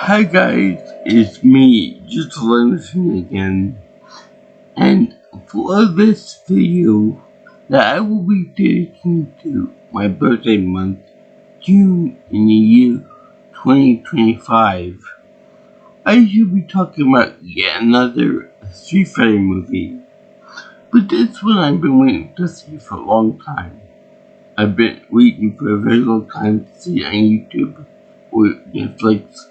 Hi guys, it's me, just listening again, and for this video that I will be dedicating to my birthday month, June in the year 2025, I should be talking about yet another Street Fighter movie, but this one I've been waiting to see for a long time. I've been waiting for a very long time to see it on YouTube or Netflix.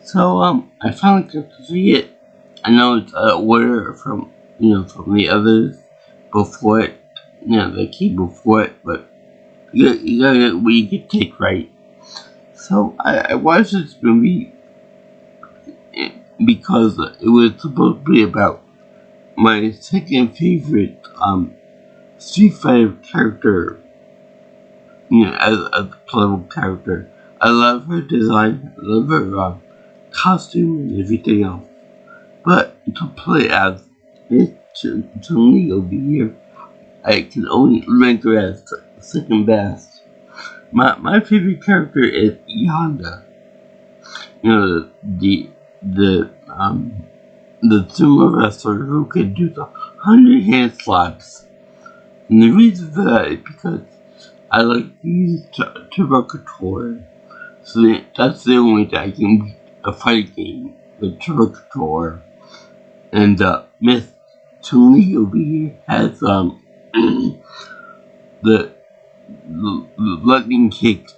So I finally got to see it. I know it's out of order from from the others before it, that came before it, but you gotta get what you can take right. So I watched this movie because it was supposed to be about my second favorite Street Fighter character, as a playable character. I love her design, I love her costume and everything else. But to play as Chun-Li over here, I can only rank her as second best. My favorite character is Yanda. The sumo wrestler who can do the 100 hand slaps. And the reason for that is because I like to use turbo controller. So that's the only way that I can beat a fighting game with turbo controller. And Miss Chun-Li over here has the lightning kicks,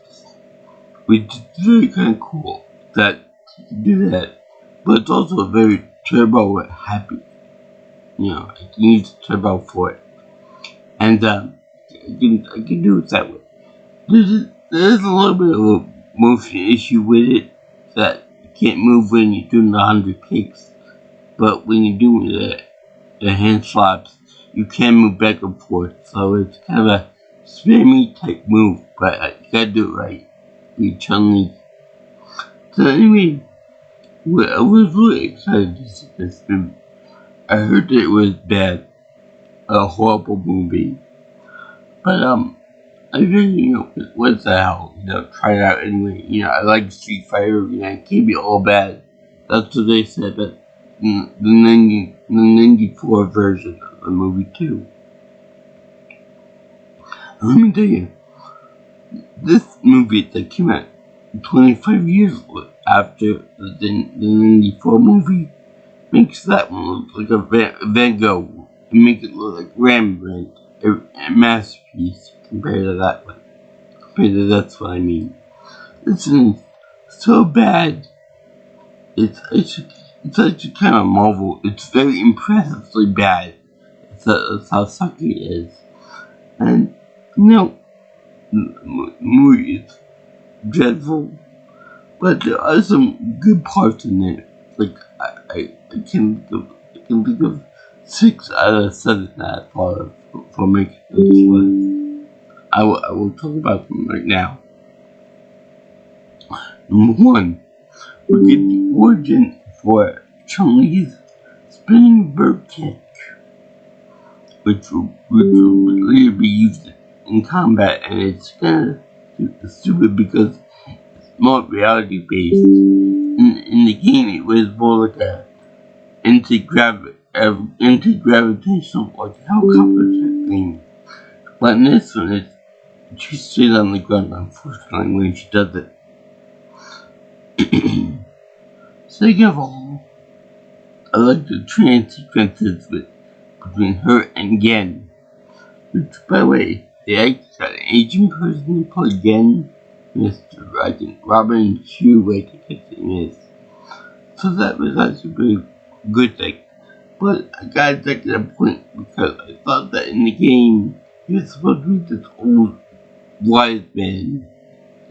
which is very kind of cool that she can do that. But it's also very turbo happy. I can use turbo for it, and I can do it that way. There's a little bit of a motion issue with it that you can't move when you're doing the 100 kicks. But when you're doing the hand slaps, you can move back and forth. So it's kind of a spammy type move, but you gotta do it right with Chun-Li. So anyway, I was really excited to see this movie. I heard that it was bad, a horrible movie. But I really, what the hell, try it out anyway. I like Street Fighter, it can't be all bad. That's what they said, but the 94 version of the movie too. And let me tell you, this movie that came out 25 years after the 94 movie makes that one look like a Van Gogh. It makes it look like Rembrandt, a masterpiece compared to that one. That's what I mean. This is so bad. It's actually kind of Marvel. It's very impressively bad. That's how sucky it is. And, the movie is dreadful, but there are some good parts in it. Like, I can think of 6 out of 7 that I thought of for making this list. I will talk about them right now. Number 1, we get the origin for Chun-Li's spinning bird kick, which will later be used in combat, and it's kind of stupid because it's more reality based. In the game, it was more like a anti-gravitational like helicopter type thing, but in this one, she stays on the ground. Unfortunately, when she does it. Second of all, I like the trance sequences between her and Gen. Which, by the way, they actually got an Asian person to play Gen. I think Robin Chu, I think his name is. So that was actually a very good thing. But I gotta take that point because I thought that in the game, he was supposed to be this old wise man.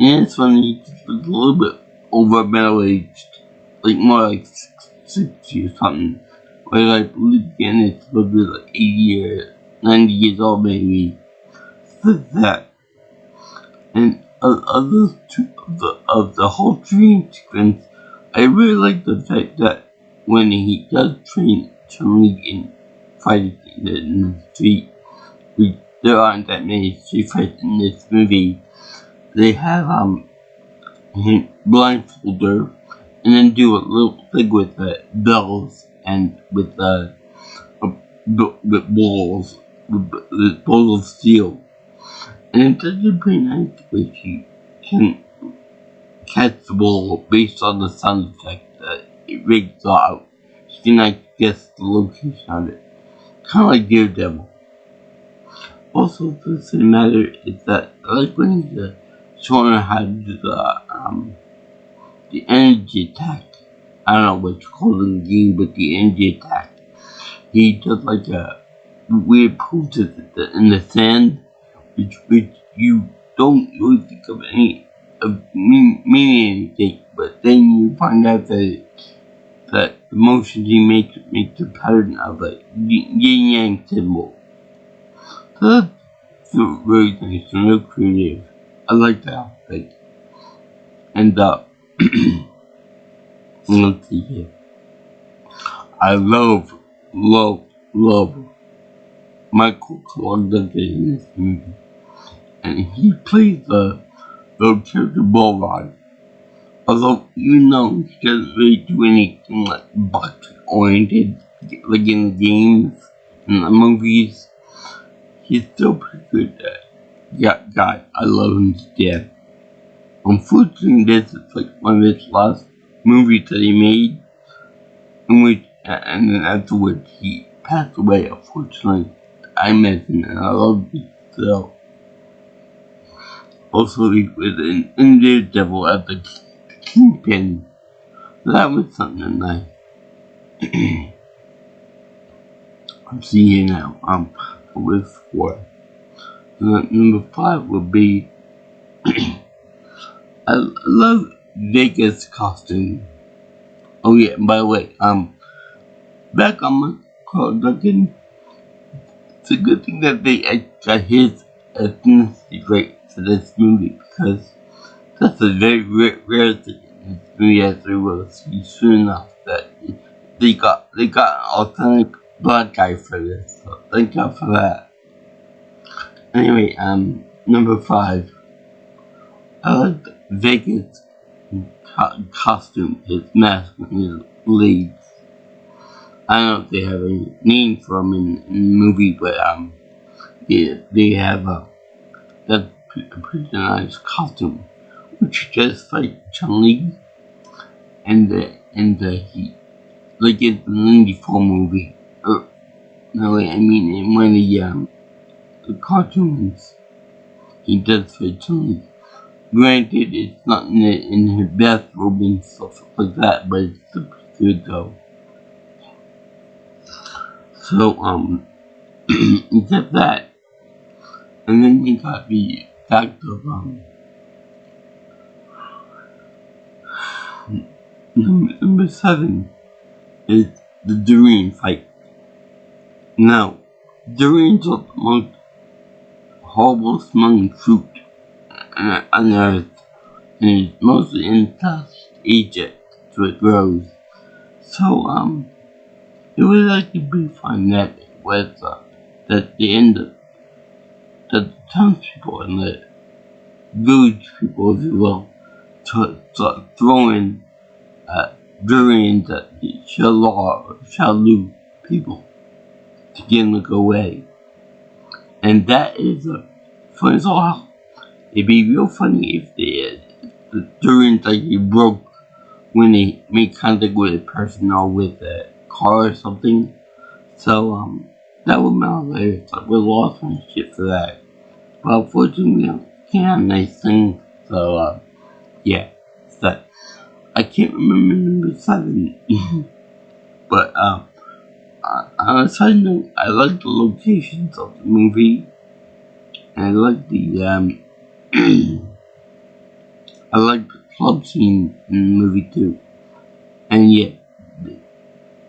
And it's funny, he just was a little bit over middle aged. Like more like 60 or something. Where I believe again it's supposed to be like 80 or 90 years old maybe. So that. And of those two, of the whole training sequence, I really like the fact that when he does train Chun-Li in fighting in the street, there aren't that many street fights in this movie. They have him blindfold her and then do a little thing with the bells and with with balls, with balls of steel. And it's such a pretty nice way she can catch the ball based on the sound effect that it makes out. She can like guess the location of it. Kind of like Daredevil. Also, the same matter is that I like when he's showing her how to do the energy attack. I don't know what you call it in the game, but the energy attack. He does like a weird poses in the sand, which you don't really think of any of meaning anything, but then you find out that the motions he makes a pattern of a yin yang symbol. So that's really nice and real creative. I like that thing. And let's see here. I love Michael Clark Duncan in this movie. And he plays the character Bulldog. Although, even though he doesn't really do anything like box oriented, like in the games and the movies, he's still pretty good at that guy. I love him to death. Unfortunately, this is like one of his last movies that he made, in which, and then afterwards he passed away. Unfortunately, I miss him and I love him still. Also, he was in Daredevil at the Kingpin. So that was something nice. I'm seeing now. With 4. Number 5 would be I love Vegas costume. Oh yeah, and by the way, back on my Carl Duncan, it's a good thing that they got his ethnicity right for this movie, because that's a very rare thing in this movie, as we will see soon enough, that they got an authentic black guy for this, so thank God for that. Anyway, number 5. I like the Vegas costume, his mask and his legs. I don't know if they have a name for him in the movie, but they have that's a pretty nice costume, which just like Chun-Li and the he like in the 94 movie. No, I mean in one of the cartoons he does for Chun-Li. Granted, it's not in her bathrobe and stuff like that, but it's still pretty good though. So, except that, and then you got the fact of, number 7 is the durian fight. Now, durians are the most horrible smelling fruit on earth, and it's mostly in Southeast Asia, so it grows. So, it was actually pretty fun that it was, that they ended up, that the townspeople and the village people, if you will, to start throwing, durians at the Shalu people to get them to go away. And that is funny as all. It'd be real funny if the durians actually broke when they made contact with a person or with a car or something. So, that would be hilarious. I would lost my shit for that. But unfortunately, can't have nice things. So, yeah. So, I can't remember number 7. But, on a side note, I like the locations of the movie. And I like the, I like the club scene in the movie too. And yeah,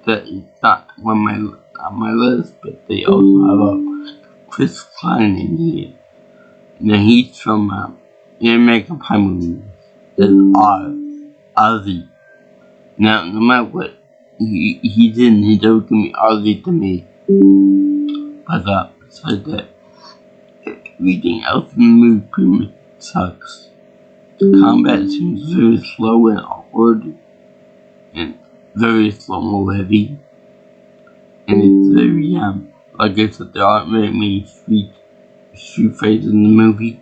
that is not on my list, but they also have a Chris Klein in here. Now he's from the American Pie movies. That's Ozzy. Now, no matter what he's in, he's always gonna be Ozzy to me. But besides that, everything else in the movie pretty much sucks. The combat seems very slow and awkward. and very slow-mo heavy, and it's very like I said, there aren't very many street fights in the movie,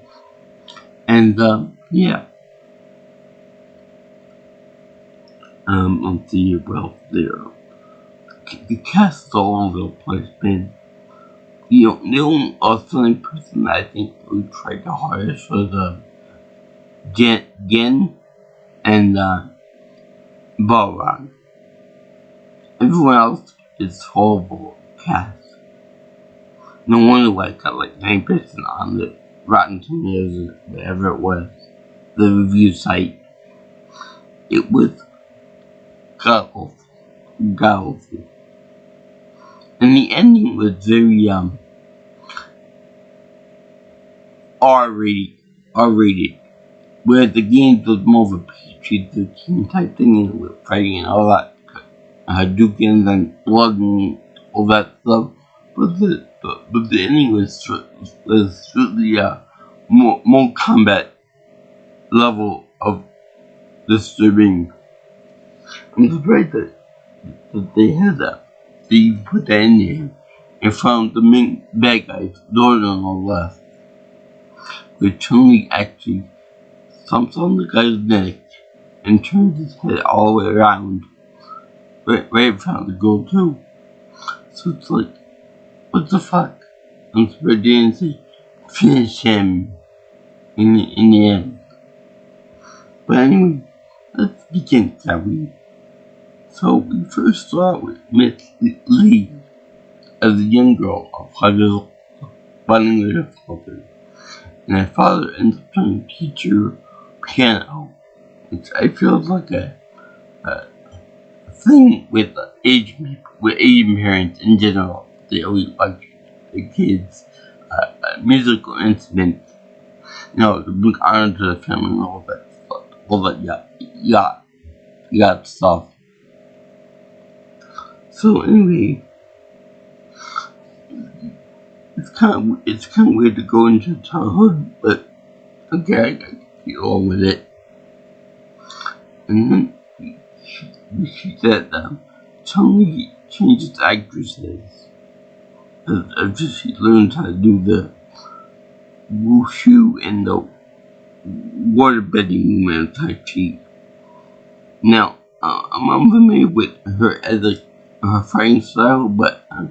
and yeah, let's see, well, the cast is all over the place, man. The only person that I think who tried the hardest was Gen and Balrog. Everyone else is horrible cast. No wonder why it got like 9% on the Rotten Tomatoes or whatever it was, the review site. It was god awful. And the ending was very R-rated, whereas the games was more of a PG-13 type thing, and with fighting and all that, Hadoukens and blood and all that stuff. But the ending was strictly more combat level of disturbing. I'm surprised that they had that. They put that in there and found the main bad guy's daughter on the left, where Chun-Li actually thumps on the guy's neck and turns his head all the way around, right in front of the girl too. So it's like, what the fuck? And so they didn't say, finish him in the end. But anyway, let's begin, shall we? So we first start with Miss Lee as a young girl of father's fighting with her father. And her father ends up trying to teach her piano, which I feel is like a thing with Asian parents in general. They always like the kids' musical instruments, to bring honor to the family and all that stuff. All that yacht stuff. So anyway, it's kind of weird to go into childhood, but okay, I can get along with it. And then she said Chun-Li changes actresses as she learns how to do the wushu and the waterbending movement Tai Chi. Now, I'm unfamiliar with her as her fighting style, but I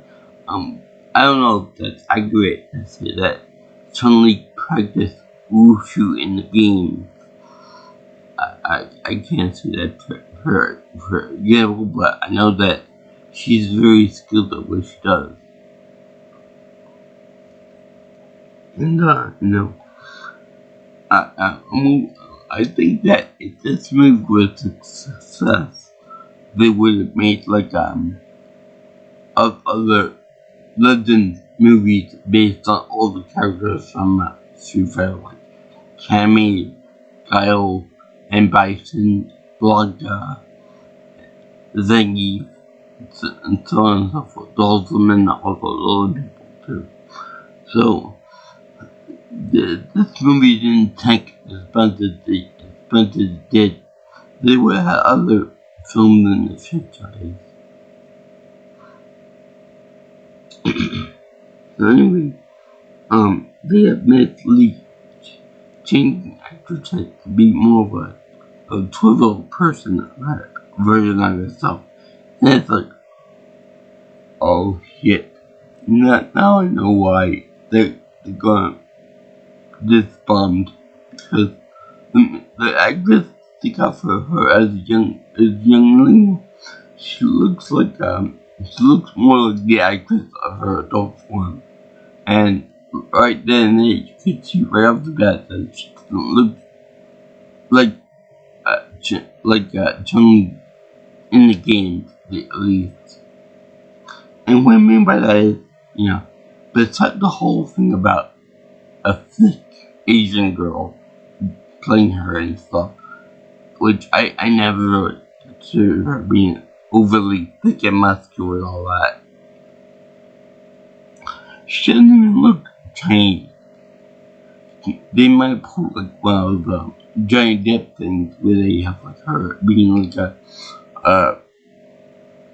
don't know if that's accurate to say that Chun-Li practiced wushu in the game. I can't say that for example, but I know that she's very skilled at what she does. And I think that if this movie was a success, they would have made like other legend movies based on all the characters from Street Fighter, like Cammy, Kyle, and Bison, Blanca, Zengi, and so on and so forth. Dalton and all the other people too. So this movie didn't tank as much as it did. They would have had other films in the franchise. So anyway, they have mentally changing actors to be more of a total person, version of herself. And it's like, oh shit. Now I know why they're going this bummed, because the actress they got for her as youngling, she looks more like the actress of her adult form, and right then you could see right off the bat that she doesn't look like Chun in the game, at least. And what I mean by that is, besides the whole thing about a thick Asian girl playing her and stuff, which I never really considered her being overly thick and muscular and all that. She doesn't even look Chinese. They might put like one of the Johnny Depp things where they have like her being like uh,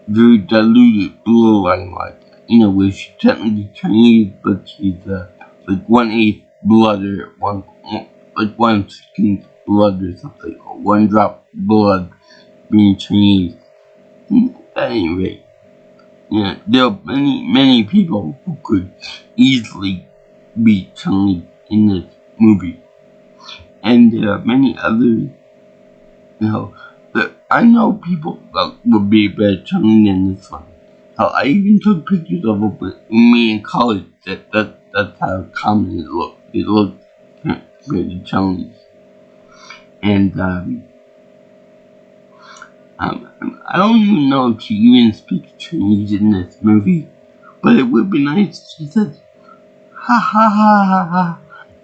very diluted bloodline, like, where she's technically Chinese, but she's, like 1/8 blood or like 1/16 blood or something, or 1 drop blood being Chinese. At any rate, there are many people who could easily be Chun-Li in this movie. And there are many others, that I know people that would be better Chun-Li than this one. Hell, I even took pictures of it with me in college. That's how common it looked. It looked very Chun-Li. And I don't even know if she even speaks Chinese in this movie, but it would be nice. She says, "Ha ha ha ha ha,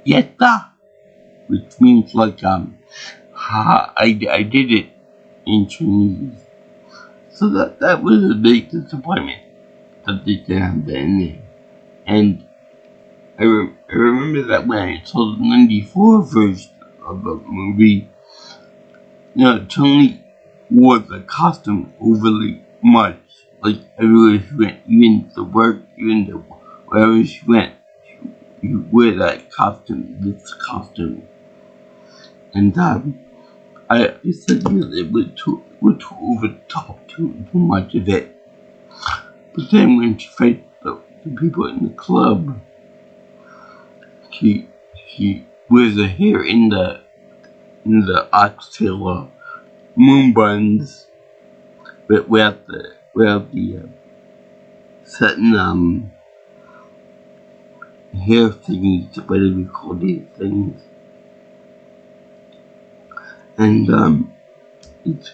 yeta," which means like ha, I did it in Chinese. So that was a big disappointment that they didn't have that in there. And I remember that when I saw the '94 version of the movie, Chun-Li wore the costume overly much. Like everywhere she went, even to work, even to wherever she went, she wear that costume, this costume. And I said it was too over the top, too much of it. But then when she faced the people in the club, she wears her hair in the oxtail moon buns, but without the certain hair thingies, whatever you call these things. And it's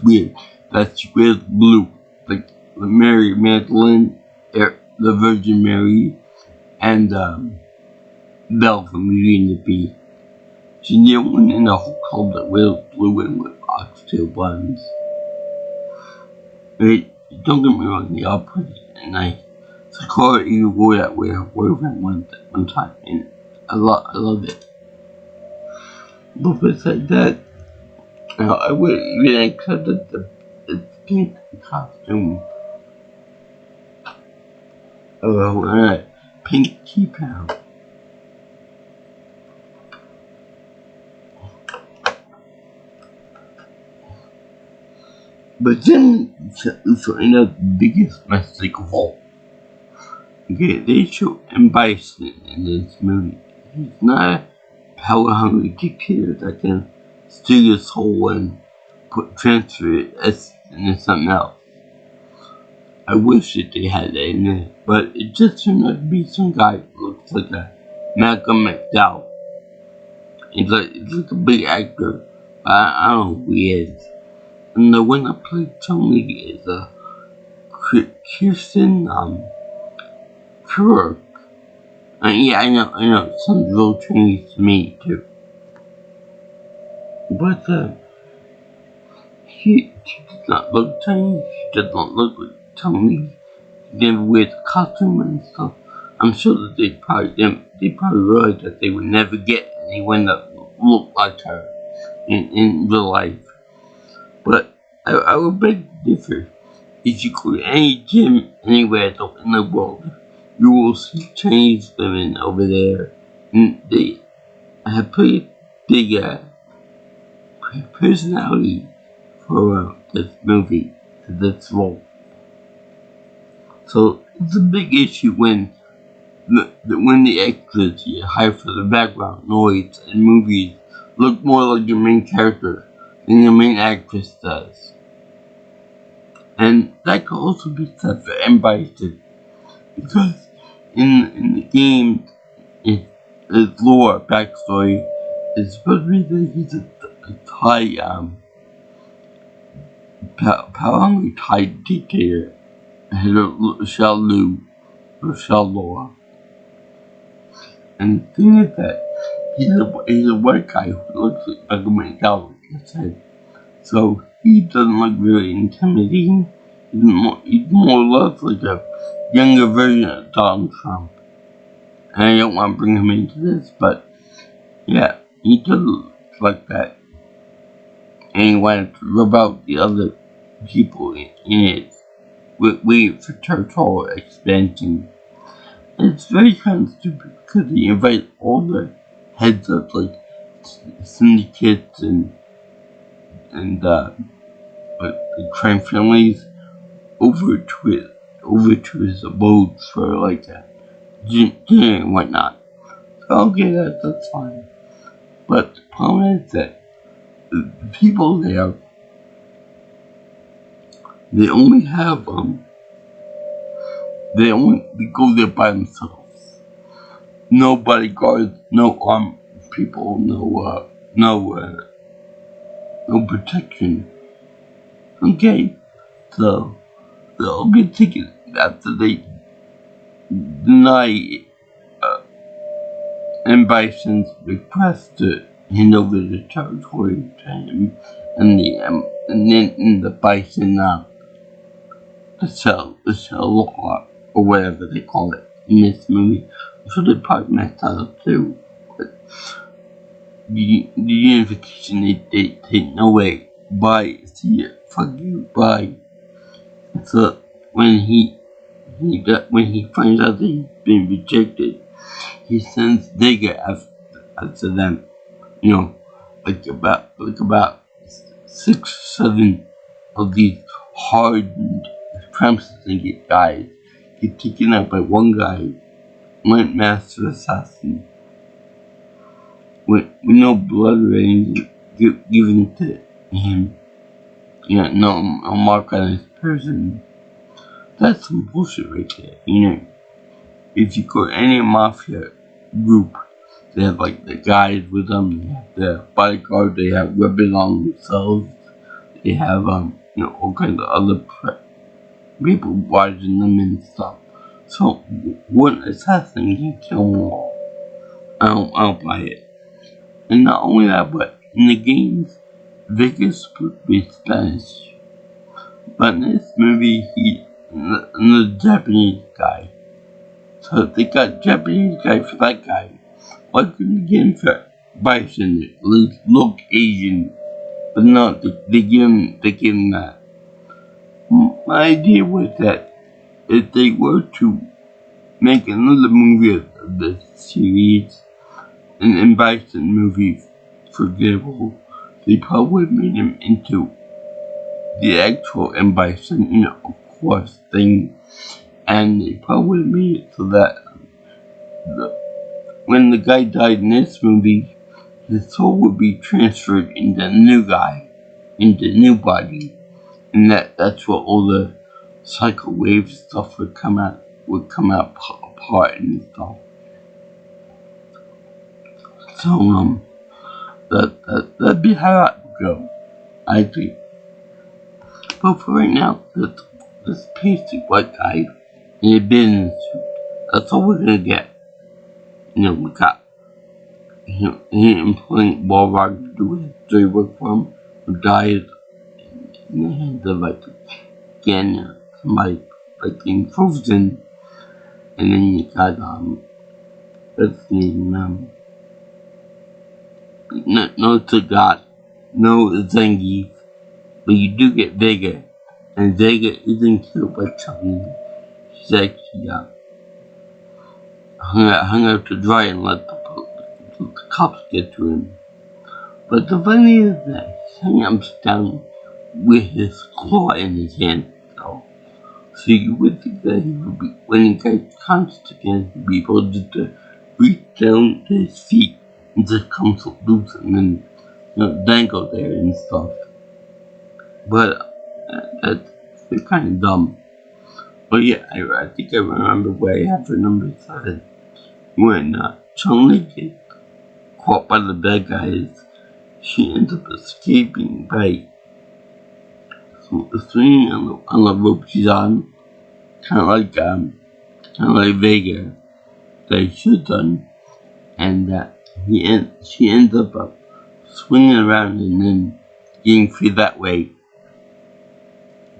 weird that she wears blue, like Mary Magdalene, the Virgin Mary, and Belle from Beauty and the Beast. She's the only one in the whole club that wears blue and with oxtail buns. Don't get me wrong, they are pretty and nice. Sakura even wore that with her boyfriend one time, and I love it. But besides that, I would even accept that the pink costume, pink keypad. But then, so the biggest mistake of all. Okay, they show M. Bison in this movie. He's not a power-hungry dictator that can steal your soul and transfer it into something else. I wish that they had that in there, but it just turned out to be some guy who looks like a Malcolm McDowell. He's like a big actor, but I don't know who he is. And the one that played Chun-Li is Kirsten Kirk. Yeah, I know, sounds real Chinese to me too. But she does not look Chinese. She does not look like Chun-Li. She never wears a costume and stuff. I'm sure that they probably realized that they would never get anyone that looked like her in real life. But I would beg to differ. If you go to any gym anywhere in the world, you will see Chinese women over there, and they have pretty big personality for this movie, for this role. So it's a big issue when the extras you hire for the background noise in movies look more like your main character than your main actress does. And that could also be said for M. Bison, because in the game, his lore backstory is supposed to be that he's a Thai power-hungry Thai dictator, Xiao Lua. And the thing is that he's a white guy who looks like a McDowell, like I said. So he doesn't look really intimidating. He's more or less like a younger version of Donald Trump. And I don't want to bring him into this, but yeah, he does look like that. and he wanted to rub out the other people in it, wait for territorial expansion. And it's very kind of stupid because he invites all the heads of like syndicates and crime families over to his abode for like a dinner and whatnot. So okay, that's fine. But the problem is that the people there, they only have they go there by themselves. No bodyguards, no armed people, no protection. Okay, so they'll get tickets after they deny M. Bison's request to hand over the territory to him, and then the Bison the cell law or whatever they call it in this movie. So they probably messed that up too. But the unification they take no way. Bye. See ya. Fuck you. Bye. So when he finds out that he's been rejected, he sends Vega after them. You know, like about 6, 7 of these hardened supremacist guys get taken out by one guy, one master assassin, with no blood rain given to him. You know, no mark on his person. That's some bullshit right there. You know, if you go to any mafia group, they have like the guys with them, they have their bodyguard, they have weapons on themselves, they have all kinds of other people watching them and stuff. So one assassin can kill them all. I don't buy it. And not only that, but in the games, Vegas speaks Spanish. But in this movie, he's the Japanese guy. So they got Japanese guy for that guy. Why couldn't they get him for Bison? At least look Asian. But no, they give him that. My idea was that if they were to make another movie of the series, an Bison movie, for example, they probably made him into the actual M. Bison, of course, thing. And they probably made it so that when the guy died in this movie, his soul would be transferred into the new guy, into the new body. And that's what all the cycle wave stuff would come out apart and stuff. So that'd be how it would go, I think. But for right now, this pasty white guy in a business suit, that's all we're gonna get. We got him employing Walmart to do his dirty work for him, who died in the hands of somebody being frozen. And then you got what's his name, no Sagat, no Zangief, but you do get Vega, and Vega isn't killed by Chun-Li. She's actually hung out to dry and let the cops get to him. But the funny is that he's hanging upside with his claw in his hand, though. So you would think that he would be, when he gets conscious again, he'd be able just to reach down to his feet and just come so loose and then dangle there and stuff. But that's kind of dumb. But yeah, I think I remember where I have for number 7. When Chun-Li gets caught by the bad guys, she ends up escaping by swinging on the rope she's on, kind of like Vega that she should have done, and she ends up swinging around and then getting free that way.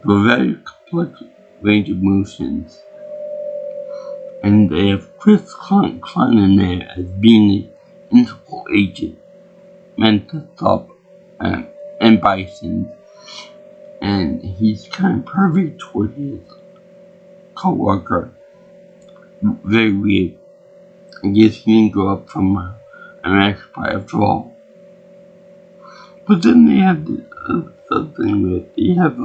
For a very complex range of motions. And they have Chris Klein in there as being an integral agent meant to stop and bison, and he's kind of perfect toward his co-worker. Very weird. I guess he didn't grow up from an magpie after all. But then they have this something where they have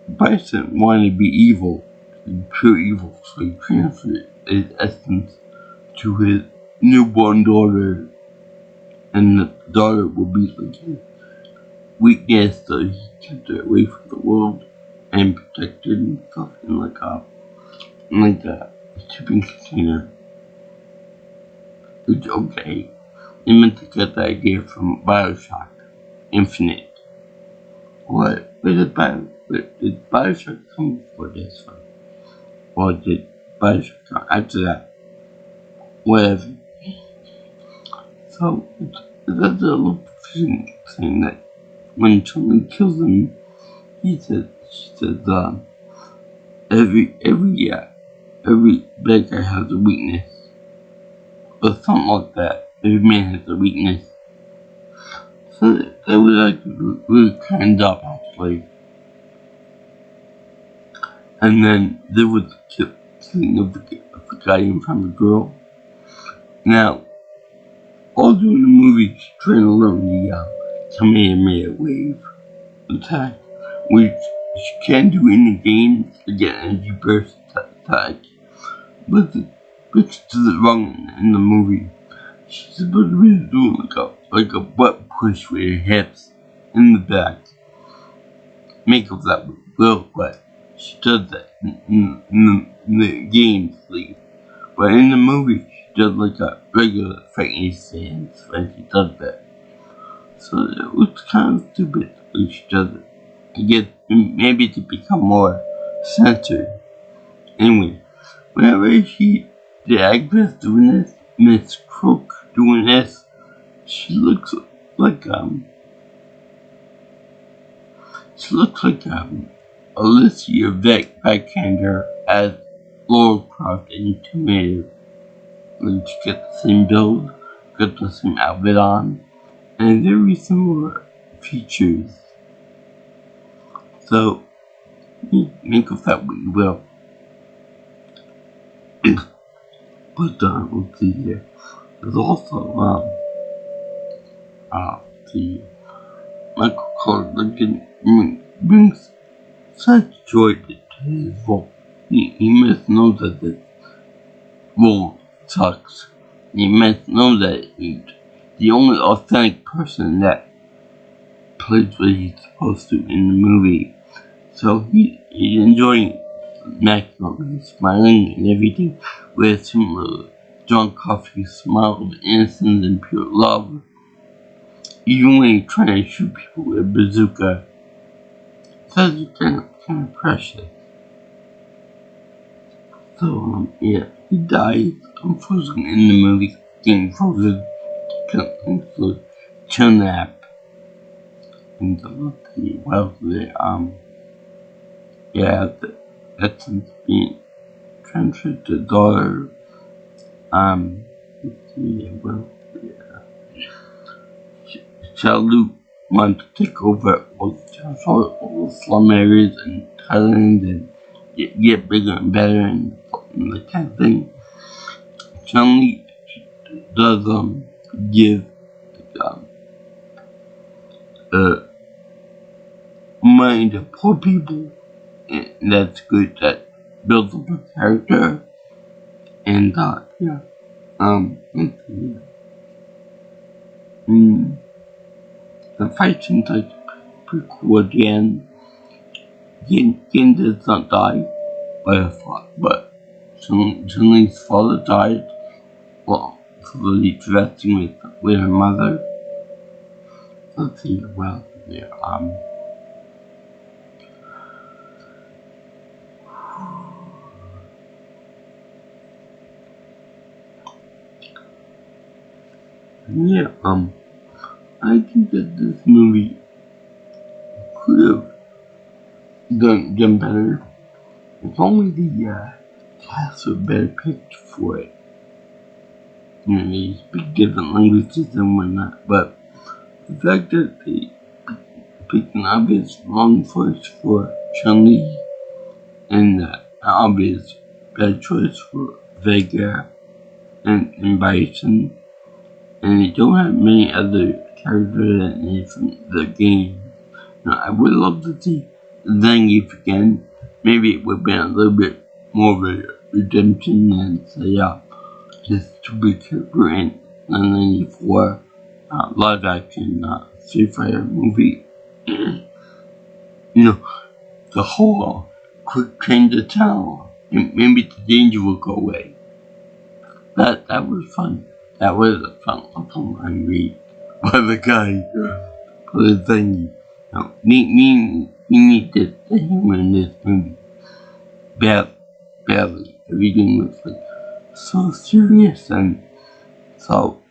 bison wanting to be evil, pure evil, so he transferred his essence to his newborn daughter, and the daughter would be like his weakness, so he kept her away from the world and protected himself in like a shipping container. Which, okay, they meant to get the idea from Bioshock Infinite. What did Bioshock come before this one? Or did Bioshock come after that? Whatever. So that's a little thing that when Chun-Li kills him, she says, every bad guy has a weakness. Or something like that. Every man has a weakness. So that was actually really kind up, actually. And then there was the killing of the guy in front of the girl. Now, all during the movie, she's trying to learn the Kamehameha wave attack, which she can do in the game to get energy burst attack. But she does it wrong in the movie. She's supposed to be doing like a butt push with her hips in the back. Make up that will, but she does that in the game sleep. But in the movie, she does like a regular fighting stance when she does that. So it was kind of stupid when she does it. I guess maybe to become more censored. Anyway, whenever the actress doing this, Miss Crook doing this, she looks like Alicia Vikander as Laura Croft in Tomb Raider. Like she got the same build, got the same outfit on, and very similar features. So make of that what you will. But let's see here. There's also the Michael Clark brings such joy to his role. He must know that this role sucks. He must know that he's the only authentic person that plays what he's supposed to in the movie. So he's enjoying maximum. He's smiling and everything with some John Coffey smile of innocence and pure love. Even when he's trying to shoot people with a bazooka. So it's kind of precious. So, yeah, he dies, unfortunately, in the movie, getting frozen into Chun-Li. And let's see, well, the essence being transferred to daughter. Let's see, well, yeah. Shalu wanted to take over all the slum areas in Thailand and get bigger and better and that kind of thing. Chun-Li does give money to poor people, and that's good. That builds up a character, and yeah, let's see. The fight seems like pretty cool at the end. Yin does not die by a thought, but Chun-Li's father died while slowly dressing with her mother. Let's see, well, yeah, yeah, I think that this movie could have done better. If only the cast were better picked for it. You know, they speak different languages and whatnot, but The fact that they picked an obvious wrong choice for Chun-Li and an obvious bad choice for Vega and Bison, and they don't have many other characters that need from the game. Now, I would love to see Zangief again. Maybe it would have been a little bit more of a redemption than say, his stupid character in 1994 live action Street Fighter movie. The whole quick change of town, and maybe the danger will go away. That was fun. That was a fun read by the guy for the thing. We needed the humor in this movie badly. Everything was like so serious and so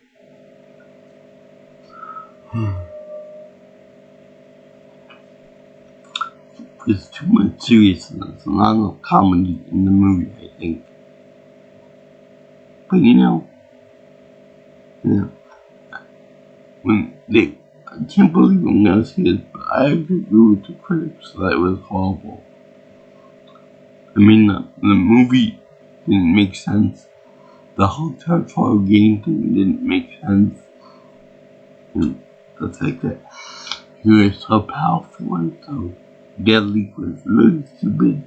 there's too much seriousness and not enough comedy in the movie, I think. But when I can't believe I'm gonna see this, but I agree with the critics that it was horrible. I mean, the movie didn't make sense. The whole territorial game thing didn't make sense. And the fact that he was so powerful and so deadly was really stupid.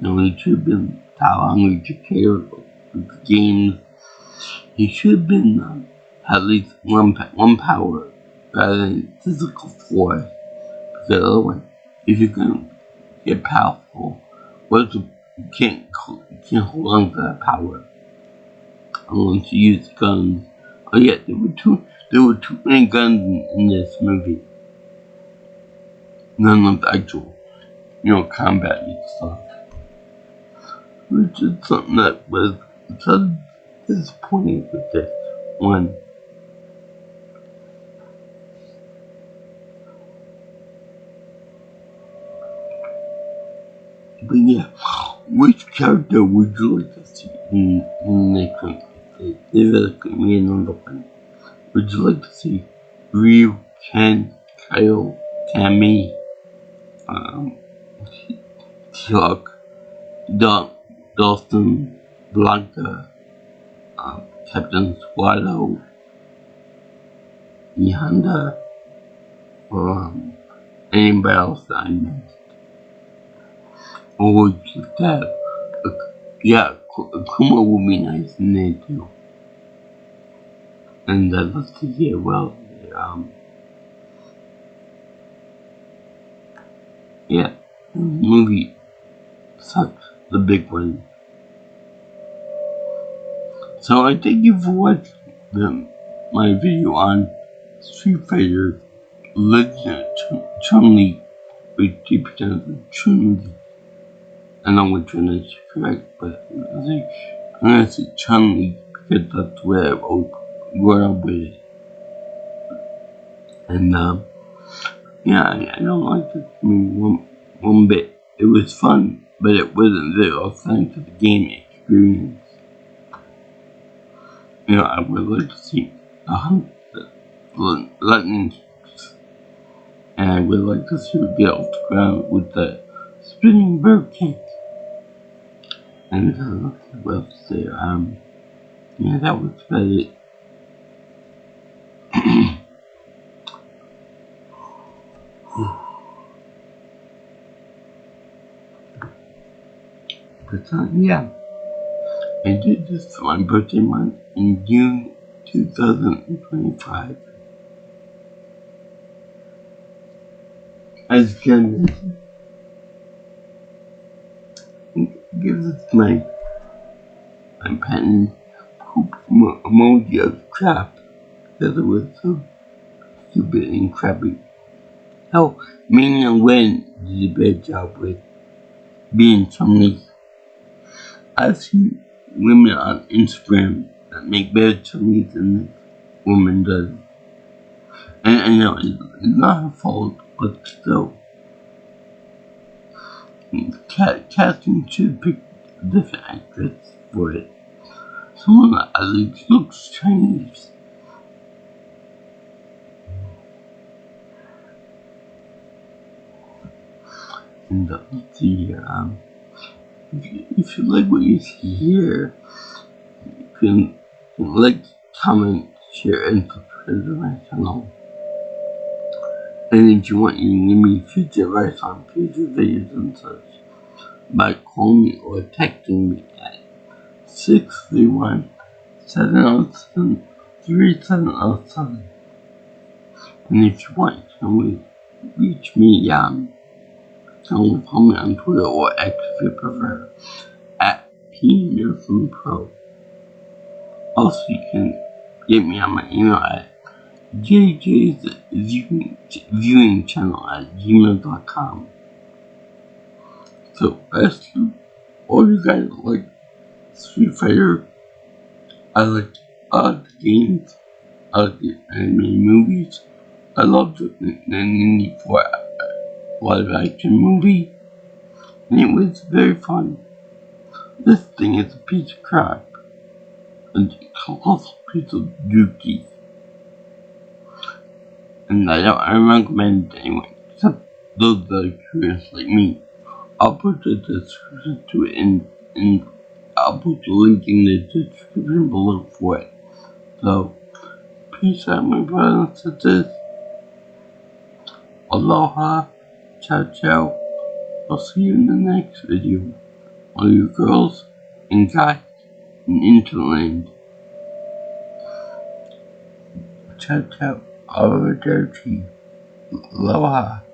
He should have been hungry to care about the games. He should have been at least one power rather than physical force. Because otherwise, if you're gonna get powerful, you can't hold on to that power unless you use guns. Oh yeah, there were too many guns in this movie. None of the actual, combat and stuff. Which is something that was so disappointing with this one. But yeah, which character would you like to see in the next one? If it could be another one. Would you like to see Ryu, Ken, Kyle, Tammy, Chuck, Dawson, Blanca, Captain Swallow, Yanda, or anybody else that I missed? Or would you have, Kuma would be nice in there too. And I'd love to hear, the movie sucks, the big one. So I thank you for watching my video on Street Fighter Legend Chun-Li with 3% of Chun-Li. I know which one is correct, but I'm gonna say Chun-Li because that's where I grew up with it. And I don't like this movie one bit. It was fun, but it wasn't very authentic to the game experience. I would like to see lightning kicks, and I would like to see her get off the ground with the spinning bird kick. And what else to say? That was about it. But I did this for my birthday month in June 2025. As you can give this my patent poop emoji of crap because it was so stupid and crappy. Hell, Ming and Wen did a bad job with being Chun-Li. I've seen women on Instagram that make better Chun-Li than this woman does. And I know it's not her fault, but still. Casting should pick a different actress for it. Someone that at least looks Chinese. And if you like what you see here, you can like, comment, share, and subscribe to my channel. And if you want, you can give me future advice on future videos and such by calling me or texting me at 631-707-3707. And if you want, you can reach me, you can follow me on Twitter or X if you prefer, at PNelsonPro. Also, you can get me on my email at jjsviewingchannel@gmail.com. So, as to all you guys like Street Fighter, I like other games, I like the anime movies. I love the 1994 live action movie, and it was very fun. This thing is a piece of crap, and a colossal piece of dookie, and I don't recommend it anyway, except those that are curious like me. I'll put the description to it in I'll put the link in the description below for it. So, peace out, my brothers and sisters. Aloha. Ciao, ciao. I'll see you in the next video. All you girls and guys in Interland. Ciao, ciao. Arrivederci. Aloha.